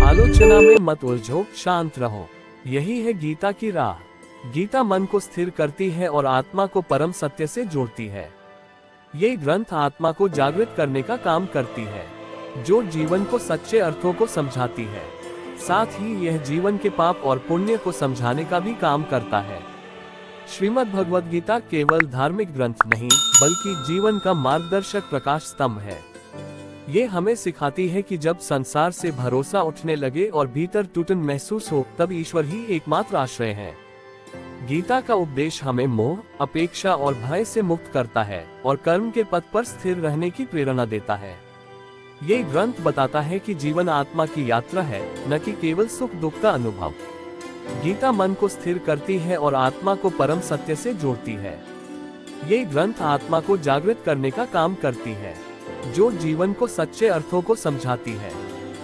आलोचना में मत उलझो, शांत रहो। यही है गीता की राह। गीता मन को स्थिर करती है और आत्मा को परम सत्य से जोड़ती है। ये ग्रंथ आत्मा को जागृत करने का काम करती है, जो जीवन को सच्चे अर्थों को समझाती है। साथ ही यह जीवन के पाप और पुण्य को समझाने का भी काम करता है। श्रीमद् भगवद गीता केवल धार्मिक ग्रंथ नहीं, बल्कि जीवन का मार्गदर्शक प्रकाश स्तंभ है। ये हमें सिखाती है कि जब संसार से भरोसा उठने लगे और भीतर टूटन महसूस हो, तब ईश्वर ही एकमात्र आश्रय है। गीता का उपदेश हमें मोह, अपेक्षा और भय से मुक्त करता है और कर्म के पथ पर स्थिर रहने की प्रेरणा देता है। ये ग्रंथ बताता है कि जीवन आत्मा की यात्रा है, न कि केवल सुख दुख का अनुभव। गीता मन को स्थिर करती है और आत्मा को परम सत्य से जोड़ती है। ये ग्रंथ आत्मा को जागृत करने का काम करती है, जो जीवन को सच्चे अर्थों को समझाती है।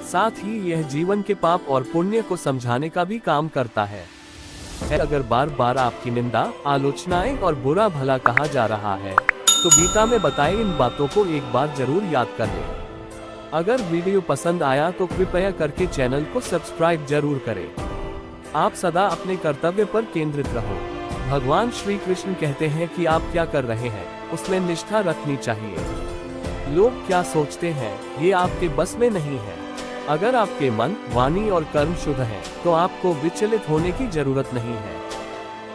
साथ ही यह जीवन के पाप और पुण्य को समझाने का भी काम करता है। अगर बार बार आपकी निंदा, आलोचनाएं और बुरा भला कहा जा रहा है, तो गीता में बताए इन बातों को एक बार जरूर याद कर लें। अगर वीडियो पसंद आया तो कृपया करके चैनल को सब्सक्राइब जरूर करें। आप सदा अपने कर्तव्य पर केंद्रित रहो। भगवान श्री कृष्ण कहते हैं कि आप क्या कर रहे हैं, उसमें निष्ठा रखनी चाहिए। लोग क्या सोचते हैं, ये आपके बस में नहीं है। अगर आपके मन, वाणी और कर्म शुद्ध हैं, तो आपको विचलित होने की जरूरत नहीं है।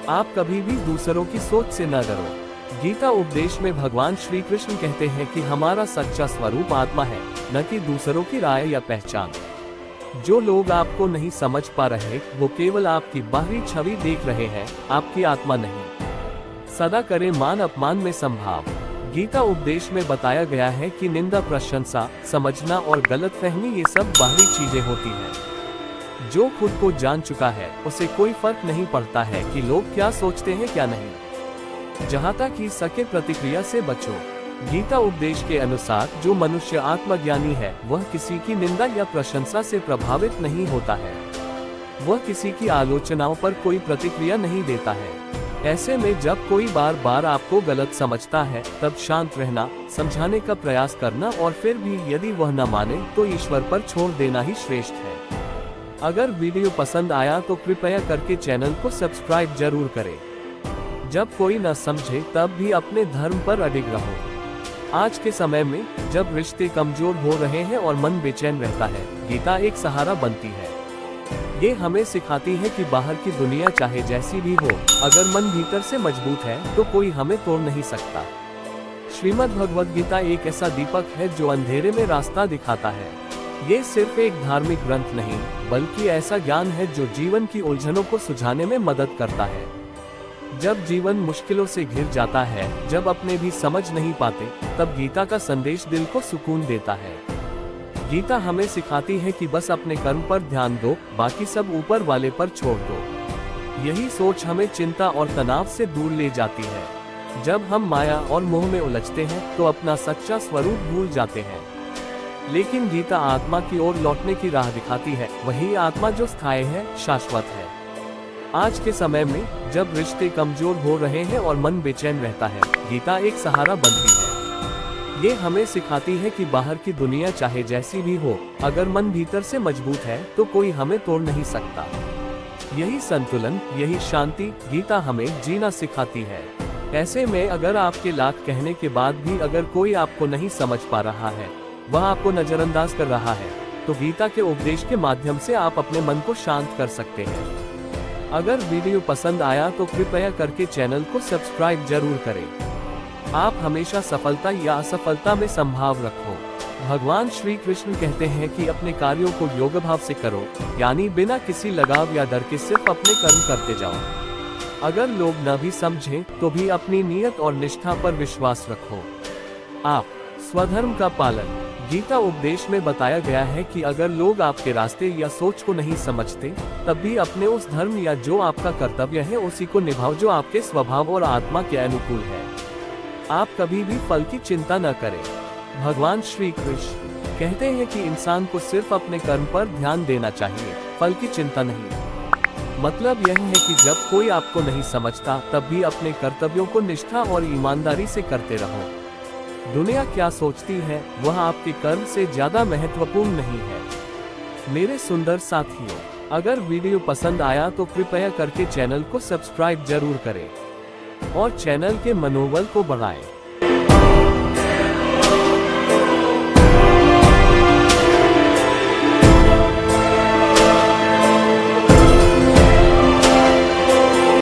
आप कभी भी दूसरों की सोच से न डरो। गीता उपदेश में भगवान श्री कृष्ण कहते हैं कि हमारा सच्चा स्वरूप आत्मा है, न कि दूसरों की राय या पहचान। जो लोग आपको नहीं समझ पा रहे, वो केवल आपकी बाहरी छवि देख रहे हैं, आपकी आत्मा नहीं। सदा करें मान अपमान में संभाव। गीता उपदेश में बताया गया है कि निंदा, प्रशंसा, समझना और गलतफहमी ये सब बाहरी चीजें होती हैं। जो खुद को जान चुका है, उसे कोई फर्क नहीं पड़ता है कि लोग क्या सोचते हैं क्या नहीं। जहाँ तक ही सके प्रतिक्रिया से बचो। गीता उपदेश के अनुसार जो मनुष्य आत्मज्ञानी है, वह किसी की निंदा या प्रशंसा से प्रभावित नहीं होता है। वह किसी की आलोचनाओं पर कोई प्रतिक्रिया नहीं देता है। ऐसे में जब कोई बार बार आपको गलत समझता है, तब शांत रहना, समझाने का प्रयास करना और फिर भी यदि वह न माने तो ईश्वर पर छोड़ देना ही श्रेष्ठ है। अगर वीडियो पसंद आया तो कृपया करके चैनल को सब्सक्राइब जरूर करें। जब कोई न समझे तब भी अपने धर्म पर अडिग रहो। आज के समय में जब रिश्ते कमजोर हो रहे हैं और मन बेचैन रहता है, गीता एक सहारा बनती है। ये हमें सिखाती है कि बाहर की दुनिया चाहे जैसी भी हो, अगर मन भीतर से मजबूत है तो कोई हमें तोड़ नहीं सकता। श्रीमद् भगवद गीता एक ऐसा दीपक है जो अंधेरे में रास्ता दिखाता है। ये सिर्फ एक धार्मिक ग्रंथ नहीं, बल्कि ऐसा ज्ञान है जो जीवन की उलझनों को सुलझाने में मदद करता है। जब जीवन मुश्किलों से घिर जाता है, जब अपने भी समझ नहीं पाते, तब गीता का संदेश दिल को सुकून देता है। गीता हमें सिखाती है कि बस अपने कर्म पर ध्यान दो, बाकी सब ऊपर वाले पर छोड़ दो। यही सोच हमें चिंता और तनाव से दूर ले जाती है। जब हम माया और मोह में उलझते हैं, तो अपना सच्चा स्वरूप भूल जाते हैं। लेकिन गीता आत्मा की ओर लौटने की राह दिखाती है, वही आत्मा जो स्थायी है, शाश्वत है। आज के समय में जब रिश्ते कमजोर हो रहे हैं और मन बेचैन रहता है, गीता एक सहारा बनती है। ये हमें सिखाती है कि बाहर की दुनिया चाहे जैसी भी हो, अगर मन भीतर से मजबूत है तो कोई हमें तोड़ नहीं सकता। यही संतुलन, यही शांति गीता हमें जीना सिखाती है। ऐसे में अगर आपके लाख कहने के बाद भी अगर कोई आपको नहीं समझ पा रहा है, वह आपको नजरअंदाज कर रहा है, तो गीता के उपदेश के माध्यम से आप अपने मन को शांत कर सकते हैं। अगर वीडियो पसंद आया तो कृपया करके चैनल को सब्सक्राइब जरूर करें। आप हमेशा सफलता या असफलता में संभाव रखो। भगवान श्री कृष्ण कहते हैं कि अपने कार्यों को योग भाव से करो, यानी बिना किसी लगाव या डर के सिर्फ अपने कर्म करते जाओ। अगर लोग न भी समझें तो भी अपनी नियत और निष्ठा पर विश्वास रखो। आप स्वधर्म का पालन। गीता उपदेश में बताया गया है कि अगर लोग आपके रास्ते या सोच को नहीं समझते, तब भी अपने उस धर्म या जो आपका कर्तव्य है उसी को निभाओ जो आपके स्वभाव और आत्मा के अनुकूल है। आप कभी भी फल की चिंता न करें। भगवान श्री कृष्ण कहते हैं कि इंसान को सिर्फ अपने कर्म पर ध्यान देना चाहिए, फल की चिंता नहीं। मतलब यह है कि जब कोई आपको नहीं समझता, तब भी अपने कर्तव्यों को निष्ठा और ईमानदारी से करते रहो। दुनिया क्या सोचती है, वह आपके कर्म से ज्यादा महत्वपूर्ण नहीं है। मेरे सुंदर साथियों, अगर वीडियो पसंद आया तो कृपया करके चैनल को सब्सक्राइब जरूर करें और चैनल के मनोबल को बढ़ाएं।